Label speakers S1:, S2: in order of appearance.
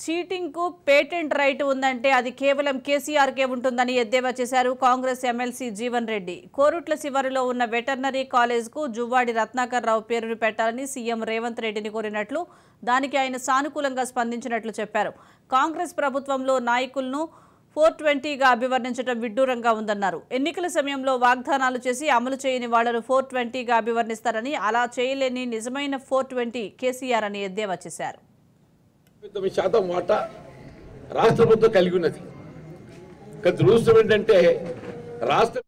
S1: Cheating కు patent right ఉందంటే అది కేవలం కేసీఆర్కే ఉంటుందని ఎద్దేవా చేశారు కాంగ్రెస్ ఎమ్మెల్సీ జీవన్ రెడ్డి. కోరుట్ల శివారులో ఉన్న వెటర్నరీ కాలేజ్కు జువ్వాడి రత్నాకర్ రావు పేరును పెట్టాలని సీఎం రేవంత్ రెడ్డిని కోరినట్లు, దానికి ఆయన సానుకూలంగా స్పందించినట్లు చెప్పారు. కాంగ్రెస్ ప్రభుత్వంలో నాయకులను 420గా అభివర్ణించడం విడ్డూరంగా ఉందన్నారు. ఎన్నికల సమయంలో వాగ్దానాలు చేసి అమలు చేయని వాళ్లను 420గా అభివర్ణిస్తారని, అలా చేయలేని నిజమైన 420 కేసీఆర్ అని ఎద్దేవా చేశారు.
S2: 9% వాటా రాష్ట్ర ప్రభుత్వం కలిగి ఉన్నది. దురదృష్టం ఏంటంటే రాష్ట్ర